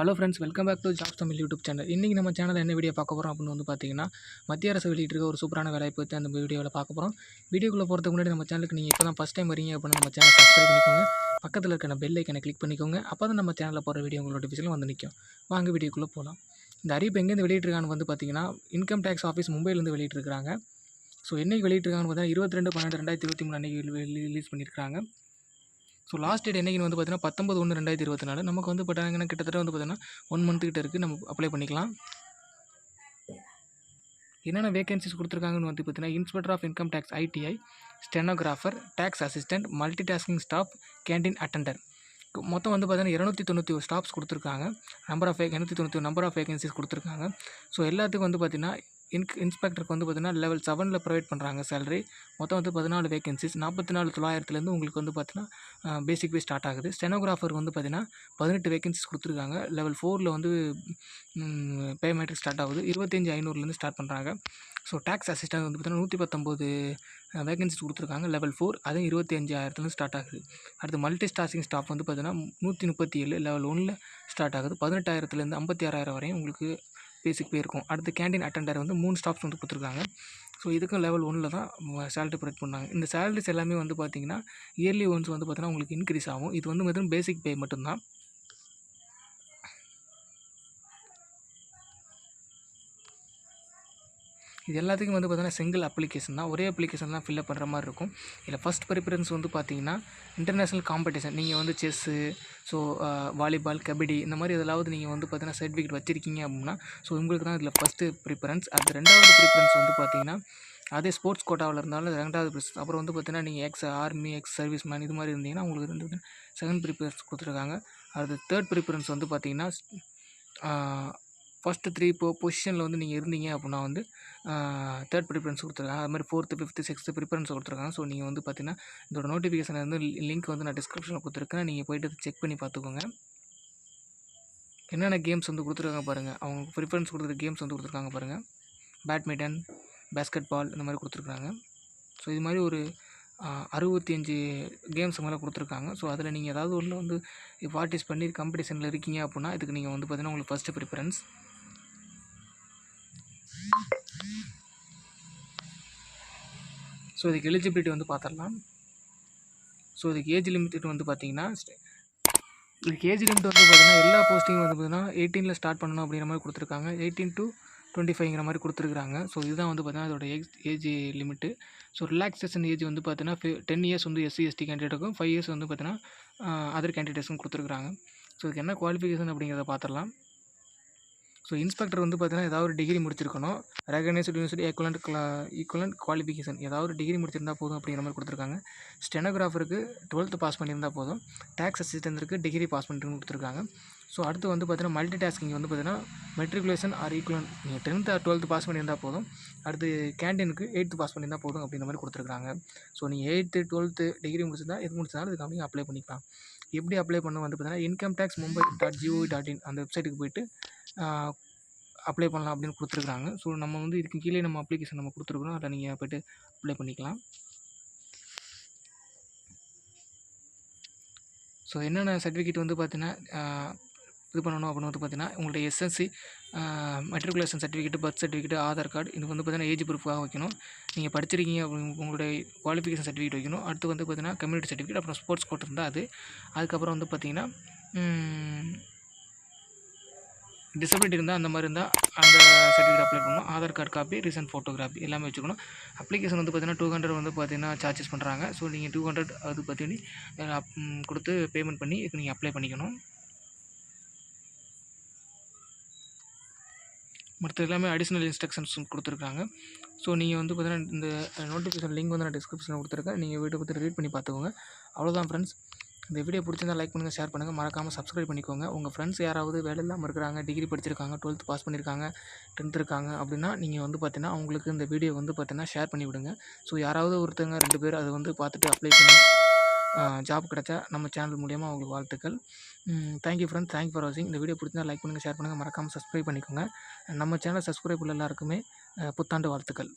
Hello friends, welcome back to jobs Tamil YouTube channel. இன்றைக்கி நம்ம சேனலில் என்ன வீடியோ பார்க்க போகிறோம் அப்படின்னு பார்த்தீங்கன்னா, மத்திய அரசு வெளியிட்டிருக்க ஒரு சூப்பரான வேலையை பற்றி அந்த வீடியோவில் பார்க்க போகிறோம். வீடியோக்குள்ளே போகிறதுக்கு முன்னாடி நம்ம சேனலுக்கு நீங்கள் இப்போ தான் ஃபஸ்ட் டைம் வரீங்க அப்படின்னா நம்ம சேனலை சப்ஸ்கிரைப் பண்ணிக்கோங்க. பக்கத்தில் இருக்க பெல் ஐக்கனை கிளிக் பண்ணிக்கோங்க. அப்போ தான் நம்ம சேனலில் போகிற வீடியோ உங்களோட நோட்டிஃபிகேஷன் வந்து நிற்கும். வாங்க வீடியோக்குள்ளே போகலாம். இந்த அறிவிப்பு எங்கேருந்து வெளியிட்டிருக்கான்னு வந்து பார்த்தீங்கன்னா, இன்கம் டேக்ஸ் ஆஃபீஸ் மும்பையிலேருந்து வெளியிட்டிருக்காங்க. ஸோ என்னைக்கு வெளியிட்டிருக்காங்கன்னு பார்த்தீங்கன்னா 22/12/2023 அன்றைக்கி ரிலீஸ் பண்ணியிருக்காங்க. ஸோ லாஸ்ட் டேட் என்றைக்குன்னு வந்து பார்த்தீங்கன்னா 19/1/2024. நமக்கு வந்து பார்த்தீங்கன்னா கிட்டத்தட்ட வந்து பார்த்தீங்கன்னா 1 மந்த் கிட்ட இருக்குது. நம்ம அப்ளை பண்ணிக்கலாம். என்னென்ன வேகன்சிஸ் கொடுத்துருக்காங்கன்னு வந்து பார்த்தீங்கன்னா, inspector of income tax ITI, stenographer, tax assistant, multi tasking staff, canteen attender. மொத்தம் வந்து பார்த்தீங்கன்னா 291 ஸ்டாஃப்ஸ் கொடுத்துருக்காங்க. நம்பர் ஆஃப் வேகன்சிஸ் கொடுத்துருக்காங்க. ஸோ எல்லாத்துக்கும் வந்து பார்த்தீங்கன்னா இன்ஸ்பெக்டருக்கு வந்து பார்த்தீங்கன்னா லெவல் 7ல் ப்ரொவைட் பண்ணுறாங்க சேலரி. மொத்தம் வந்து 14 வேகன்சிஸ் 44,900 உங்களுக்கு வந்து பார்த்தீங்கன்னா பேசிக் பே ஸ்டார்ட் ஆகுது. ஸ்டெனோகிராஃபருக்கு வந்து பார்த்தீங்கன்னா 18 வேகன்சிஸ் கொடுத்துருக்காங்க. லெவல் 4ல் வந்து பே மேட்ரிக் ஸ்டார்ட் ஆகுது. 25,500 ஸ்டார்ட் பண்ணுறாங்க. ஸோ டேக்ஸ் அசிஸ்டன்ட் வந்து பார்த்தீங்கன்னா 119 வேகன்சிஸ் கொடுத்துருக்காங்க. லெவல் 4 அதுவும் 25,000 ஸ்டார்ட் ஆகுது. அடுத்து மல்டி டாஸ்கிங் ஸ்டாஃப் வந்து பார்த்தீங்கன்னா 137 லெவல் 1ல் ஸ்டார்ட் ஆகுது. 18,000 56,000 வரையும் உங்களுக்கு பேசிக் பே இருக்கும். அடுத்து கேண்டீன் அட்டெண்டர் வந்து 3 ஸ்டாஃப்ஸ் வந்து கொடுத்துருக்காங்க. ஸோ இதுக்கும் லெவல் 1ல் தான் சேலரி ப்ரொவைட் பண்ணாங்க. இந்த சேலரிஸ் எல்லாமே வந்து பார்த்திங்கன்னா இயர்லி ஒன்ஸ் வந்து பார்த்தீங்கன்னா உங்களுக்கு இன்க்ரீஸ் ஆகும். இது வந்து பார்த்தீங்கன்னா பேசிக் பே மட்டும்தான். இது எல்லாத்துக்கும் வந்து பார்த்தீங்கன்னா சிங்கிள் அப்ளிகேஷன் தான். ஒரே அப்ளிகேஷன் தான் ஃபில்அப் பண்ணுற மாதிரி இருக்கும். இதில் ஃபஸ்ட் ப்ரிஃபரன்ஸ் வந்து பார்த்தீங்கன்னா இன்டர்நேஷ்னல் காம்படிஷன். நீங்கள் வந்து செஸ்ஸு, ஸோ வாலிபால், கபடி இந்த மாதிரி எதாவது நீங்கள் வந்து பார்த்தீங்கன்னா சர்டிஃபிகேட் வச்சுருக்கீங்க அப்படின்னா ஸோ உங்களுக்கு தான் இதில் ஃபஸ்ட்டு ப்ரிஃபரன்ஸ். அது 2வது ப்ரிஃபரன்ஸ் வந்து பார்த்தீங்கன்னா அதே ஸ்போர்ட்ஸ் கோட்டாவில் இருந்தாலும் 2வது ப்ரிஃபரன்ஸ். அப்புறம் வந்து பார்த்தீங்கன்னா நீங்கள் X army, ex service man இது மாதிரி இருந்தீங்கன்னா உங்களுக்கு வந்து செகண்ட் ப்ரிஃபரன்ஸ் கொடுத்துருக்காங்க. அடுத்து தேர்ட் ப்ரிஃபரன்ஸ் வந்து பார்த்தீங்கன்னா ஃபஸ்ட்டு 3 பொசிஷனில் வந்து நீங்கள் இருந்தீங்க அப்படின்னா வந்து தேர்ட் ப்ரிஃபரன்ஸ் கொடுத்துருக்காங்க. அது மாதிரி 4th, 5th, 6th ப்ரிஃபரன்ஸ் கொடுத்துருக்காங்க. ஸோ நீங்கள் வந்து பார்த்தீங்கன்னா இதோட நோட்டிஃபிகேஷன் வந்து லிங்க் வந்து நான் டிஸ்கிரிப்ஷனில் கொடுத்துருக்கேன். நீங்கள் போய்ட்டு செக் பண்ணி பார்த்துக்கோங்க. என்னென்ன கேம்ஸ் வந்து கொடுத்துருக்காங்க பாருங்கள். அவங்க ப்ரிஃபரன்ஸ் கொடுத்துருக்க கேம்ஸ் வந்து கொடுத்துருக்காங்க பாருங்கள். பேட்மிண்டன், பேஸ்கெட் பால் இந்த மாதிரி கொடுத்துருக்காங்க. ஸோ இது மாதிரி ஒரு 65 கேம்ஸ் மேலே கொடுத்துருக்காங்க. ஸோ அதில் நீங்கள் ஏதாவது ஒன்று வந்து பார்ட்டிஸ் பண்ணி காம்படிஷனில் இருக்கீங்க அப்படின்னா இதுக்கு நீங்கள் வந்து பார்த்தீங்கன்னா உங்களுக்கு ஃபஸ்ட்டு ப்ரிஃபரன்ஸ். ஸோ இதுக்கு எலிஜிபிலிட்டி வந்து பார்த்துடலாம். ஸோ இதுக்கு ஏஜ் லிமிட் வந்து பார்த்தீங்கன்னா இதுக்கு ஏஜ் லிமிட் வந்து பார்த்தீங்கன்னா எல்லா போஸ்டிங்கும் வந்து பார்த்தீங்கன்னா 18ல் ஸ்டார்ட் பண்ணணும் அப்படிங்கிற மாதிரி கொடுத்துருக்காங்க. 18 to 25ங்கிற மாதிரி கொடுத்துருக்காங்க. ஸோ இதுதான் வந்து பார்த்தீங்கன்னா அதோட age limit. So relaxation age வந்து பார்த்தீங்கன்னா 10 இயர்ஸ் வந்து எஸ்சி எஸ்டி கேண்டிடேட்டுக்கும் 5 இயர்ஸ் வந்து பார்த்தீங்கன்னா அதர் கேண்டிடேட்ஸும் கொடுத்துருக்காங்க. ஸோ இதுக்கு என்ன குவாலிஃபிகேஷன் அப்படிங்கிறத பார்த்துடலாம். ஸோ இன்ஸ்பெக்டர் வந்து பார்த்தீங்கன்னா ஏதாவது ஒரு டிகிரி முடிச்சிருக்கணும். ரெகனைஸ்டு யூனிவர்சிட்டி ஈக்குவலண்ட் குவாலிஃபிகேஷன் ஏதாவது ஒரு டிகிரி முடிச்சிருந்தா போதும் அப்படிங்கிற மாதிரி கொடுத்துருக்காங்க. ஸ்டெனோகிராஃபருக்கு 12th பாஸ் பண்ணியிருந்தால் போதும். டேக்ஸ் அசிஸ்டன்ட்ருக்கு டிகிரி பாஸ் பண்ணிட்டு கொடுத்துருக்காங்க. ஸோ அடுத்து வந்து பார்த்தீங்கன்னா மல்டி டாஸ்கிங் வந்து பார்த்தீங்கன்னா மெட்ரிகுலேஷன் ஆர் ஈக்குவலண்ட் நீங்கள் 10th or 12th பாஸ் பண்ணியிருந்தால் போதும். அடுத்து கேண்டீனுக்கு 8th பாஸ் பண்ணியிருந்தால் போதும் அப்படிங்கிற மாதிரி கொடுத்துருக்காங்க. ஸோ நீங்கள் 8th 12th டிகிரி முடிச்சிருந்தா எது முடிச்சிருந்தாலும் இதுக்கு அப்படியே அப்ளை பண்ணிக்கலாம். எப்படி அப்ளை பண்ணணும் வந்து பார்த்தீங்கன்னா incometaxmumbai.gov.in அந்த வெப்சைட்டுக்கு போய்ட்டு அப்ளை பண்ணலாம் அப்படின்னு கொடுத்துருக்காங்க. ஸோ நம்ம வந்து இதுக்கு கீழே நம்ம அப்ளிகேஷன் நம்ம கொடுத்துருக்குறோம். அதை நீங்கள் போய்ட்டு அப்ளை பண்ணிக்கலாம். ஸோ என்னென்ன சர்டிஃபிகேட் வந்து பார்த்தீங்கன்னா இது பண்ணணும் அப்படின்னு வந்து பார்த்தீங்கன்னா உங்களுடைய SSC matriculation certificate, birth certificate, Aadhaar card இது வந்து பார்த்தீங்கன்னா ஏஜ் ப்ரூஃபாக வைக்கணும். நீங்கள் படிச்சிருக்கீங்க உங்களுடைய குவாலிஃபிகேஷன் சர்டிஃபிகேட் வைக்கணும். அடுத்து வந்து பார்த்தீங்கன்னா கம்யூனிட்டி சர்டிஃபிகேட், அப்புறம் ஸ்போர்ட்ஸ் கோட் இருந்தால் அது. அதுக்கப்புறம் வந்து பார்த்தீங்கன்னா டிசபிலிட்டி இருந்தால் அந்த மாதிரி இருந்தால் அந்த சர்டிஃபிகேட் அப்ளை பண்ணணும். Aadhaar card copy, recent photography எல்லாமே வச்சுக்கணும். அப்ளிகேஷன் வந்து பார்த்தீங்கன்னா 200 வந்து பார்த்தீங்கன்னா சார்ஜஸ் பண்ணுறாங்க. ஸோ நீங்கள் 200 அது பார்த்தீங்கன்னா கொடுத்து பேமெண்ட் பண்ணி இதுக்கு நீங்கள் அப்ளை பண்ணிக்கணும். மற்ற எல்லாமே அடிஷ்னல் இன்ஸ்ட்ரக்ஷன்ஸ் கொடுத்துருக்காங்க. ஸோ நீங்கள் வந்து பார்த்தீங்கன்னா இந்த நோட்டிஃபிகேஷன் லிங்க் வந்து நான் டிஸ்கிரிப்ஷனில் கொடுத்துருக்கேன். நீங்கள் வீட்டை பற்றி ரீட் பண்ணி பார்த்துக்கோங்க. அவ்வளோதான் ஃப்ரெண்ட்ஸ். இந்த வீடியோ பிடிச்சிருந்தால் லைக் பண்ணுங்கள், ஷேர் பண்ணுங்கள், மறக்காமல் சப்ஸ்கிரைப் பண்ணிக்கோங்க. உங்கள் ஃப்ரெண்ட்ஸ் யாராவது வேலை இல்லாமல் இருக்கிறாங்க, டிகிரி படிச்சிருக்காங்க, 12th பாஸ் பண்ணியிருக்காங்க, 10th இருக்காங்க அப்படின்னா நீங்கள் வந்து பார்த்தீங்கன்னா அவங்களுக்கு இந்த வீடியோ வந்து பார்த்தீங்கன்னா ஷேர் பண்ணி விடுங்க. ஸோ யாராவது ஒருத்தங்க 2 பேர் அதை வந்து பார்த்துட்டு அப்ளை பண்ணி ஜாப் கிடச்சா நம்ம சேனல் மூலியமாக அவங்களுக்கு வாழ்த்துக்கள். தேங்க்யூ ஃப்ரெண்ட்ஸ், தேங்க் ஃபார் வாட்சிங். இந்த வீடியோ பிடிச்சிருந்தால் லைக் பண்ணுங்கள், ஷேர் பண்ணுங்கள், மறக்காமல் சப்ஸ்கிரைப் பண்ணிக்கோங்க. நம்ம சேனல் சப்ஸ்கிரைப் உள்ள எல்லாருக்குமே புத்தாண்டு வாழ்த்துக்கள்.